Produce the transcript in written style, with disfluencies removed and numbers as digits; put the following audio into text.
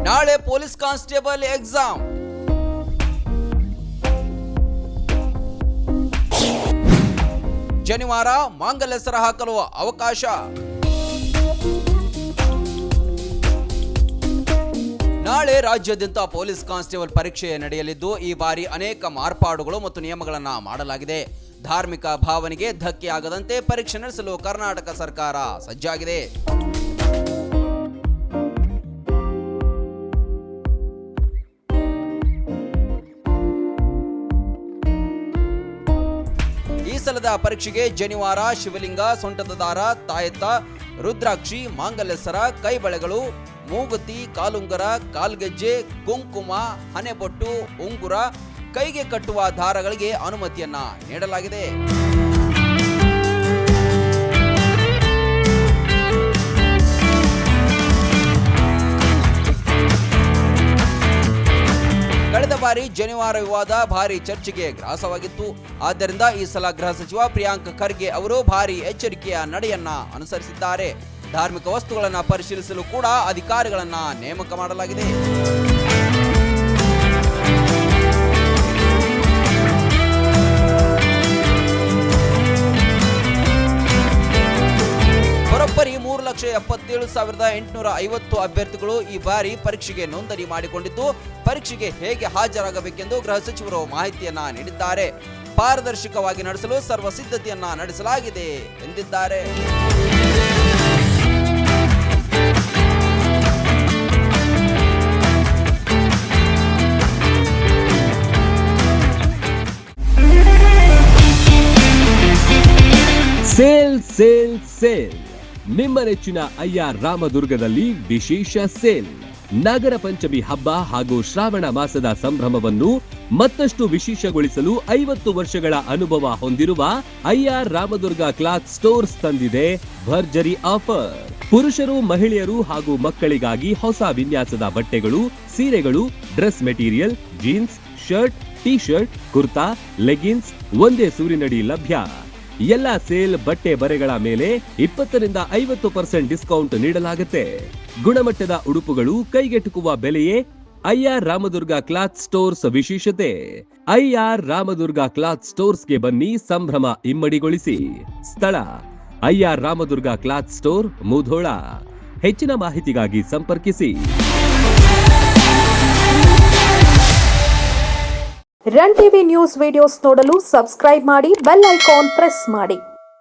ನಾಳೆ police constable exam. ಶನಿವಾರ ಮಾಂಗಲ್ಯ ಸರ ಹಾಕಲು ಅವಕಾಶ. ನಾಳೆ ರಾಜ್ಯಾದ್ಯಂತ ಪೊಲೀಸ್ ಕಾನ್ಸ್ಟೇಬಲ್ ಪರೀಕ್ಷೆ ನಡೆಯಲಿದ್ದು ಈ ಬಾರಿ ಅನೇಕ ಮಾರ್ಪಾಡುಗಳು ಮತ್ತು ನಿಯಮಗಳನ್ನು ಮಾಡಲಾಗಿದೆ. ಧಾರ್ಮಿಕ ಭಾವನೆಗೆ ಧಕ್ಕೆ ಆಗದಂತೆ ಪರೀಕ್ಷೆ ನಡೆಸಲು ಕರ್ನಾಟಕ ಸರ್ಕಾರ ಸಜ್ಜಾಗಿದೆ. ಈ ಸಲದ ಪರೀಕ್ಷೆಗೆ ಜನಿವಾರ, ಶಿವಲಿಂಗ, ಸೊಂಟದ ದಾರ, ತಾಯತ್ತ, ರುದ್ರಾಕ್ಷಿ, ಮಾಂಗಲ್ಯ ಸರ, ಕೈಬಳೆಗಳು, ಮೂಗುತಿ, ಕಾಲುಂಗರ, ಕಾಲ್ಗೆಜ್ಜೆ, ಕುಂಕುಮ, ಹಣೆಬೊಟ್ಟು, ಉಂಗುರ, ಕೈಗೆ ಕಟ್ಟುವ ದಾರಗಳಿಗೆ ಅನುಮತಿಯನ್ನ ನೀಡಲಾಗಿದೆ. ಕಳೆದ ಬಾರಿ ಜನಿವಾರ ವಿವಾದ ಭಾರಿ ಚರ್ಚೆಗೆ ಗ್ರಾಸವಾಗಿತ್ತು. ಆದ್ದರಿಂದ ಈ ಸಲ ಗೃಹ ಸಚಿವ ಪ್ರಿಯಾಂಕ್ ಖರ್ಗೆ ಅವರು ಭಾರಿ ಎಚ್ಚರಿಕೆಯ ನಡೆಯನ್ನ ಅನುಸರಿಸಿದ್ದಾರೆ. ಧಾರ್ಮಿಕ ವಸ್ತುಗಳನ್ನು ಪರಿಶೀಲಿಸಲು ಕೂಡ ಅಧಿಕಾರಿಗಳನ್ನ ನೇಮಕ ಮಾಡಲಾಗಿದೆ. ಬರೋಬ್ಬರಿ 3,77,850 ಅಭ್ಯರ್ಥಿಗಳು ಈ ಬಾರಿ ಪರೀಕ್ಷೆಗೆ ನೋಂದಣಿ ಮಾಡಿಕೊಂಡಿದ್ದು, ಪರೀಕ್ಷೆಗೆ ಹೇಗೆ ಹಾಜರಾಗಬೇಕೆಂದು ಗೃಹ ಸಚಿವರು ಮಾಹಿತಿಯನ್ನ ನೀಡಿದ್ದಾರೆ. ಪಾರದರ್ಶಕವಾಗಿ ನಡೆಸಲು ಸರ್ವ ಸಿದ್ಧತೆಯನ್ನ ನಡೆಸಲಾಗಿದೆ ಎಂದಿದ್ದಾರೆ. ಸೇಲ್ ಸೇಲ್ ಸೇಲ್ ನಿಮ್ಮ ನೆಚ್ಚಿನ ಅಯ್ಯಾರ್ ರಾಮದುರ್ಗದಲ್ಲಿ ವಿಶೇಷ ಸೇಲ್. ನಾಗರ ಪಂಚಮಿ ಹಬ್ಬ ಹಾಗೂ ಶ್ರಾವಣ ಮಾಸದ ಸಂಭ್ರಮವನ್ನು ಮತ್ತಷ್ಟು ವಿಶೇಷಗೊಳಿಸಲು 50 ವರ್ಷಗಳ ಅನುಭವ ಹೊಂದಿರುವ ಅಯ್ಯಾರ್ ರಾಮದುರ್ಗ ಕ್ಲಾತ್ ಸ್ಟೋರ್ಸ್ ತಂದಿದೆ ಭರ್ಜರಿ ಆಫರ್. ಪುರುಷರು, ಮಹಿಳೆಯರು ಹಾಗೂ ಮಕ್ಕಳಿಗಾಗಿ ಹೊಸ ವಿನ್ಯಾಸದ ಬಟ್ಟೆಗಳು, ಸೀರೆಗಳು, dress material, jeans, shirt, T shirt, kurta, leggings ಒಂದೇ ಸೂರಿನಡಿ ಲಭ್ಯ. ಎಲ್ಲ ಸೇಲ್ ಬಟ್ಟೆ ಬರೆಗಳ ಮೇಲೆ 20ರಿಂದ 50% ಡಿಸ್ಕೌಂಟ್ ನೀಡಲಾಗುತ್ತೆ. ಗುಣಮಟ್ಟದ ಉಡುಪುಗಳು ಕೈಗೆಟುಕುವ ಬೆಲೆಯೇ ಅಯ್ಯಾರ್ ರಾಮದುರ್ಗ ಕ್ಲಾತ್ ಸ್ಟೋರ್ಸ್ ವಿಶೇಷತೆ. ಅಯ್ಯಾರ್ ರಾಮದುರ್ಗ ಕ್ಲಾತ್ ಸ್ಟೋರ್ಸ್ಗೆ ಬನ್ನಿ, ಸಂಭ್ರಮ ಇಮ್ಮಡಿಗೊಳಿಸಿ. ಸ್ಥಳ ಅಯ್ಯಾರ್ ರಾಮದುರ್ಗ ಕ್ಲಾತ್ ಸ್ಟೋರ್, ಮುಧೋಳ. ಹೆಚ್ಚಿನ ಮಾಹಿತಿಗಾಗಿ ಸಂಪರ್ಕಿಸಿ. ರನ್ ಟಿವಿ ನ್ಯೂಸ್ ವಿಡಿಯೋಸ್ ನೋಡಲು ಸಬ್ಸ್ಕ್ರೈಬ್ ಮಾಡಿ, ಬೆಲ್ ಐಕಾನ್ ಪ್ರೆಸ್ ಮಾಡಿ.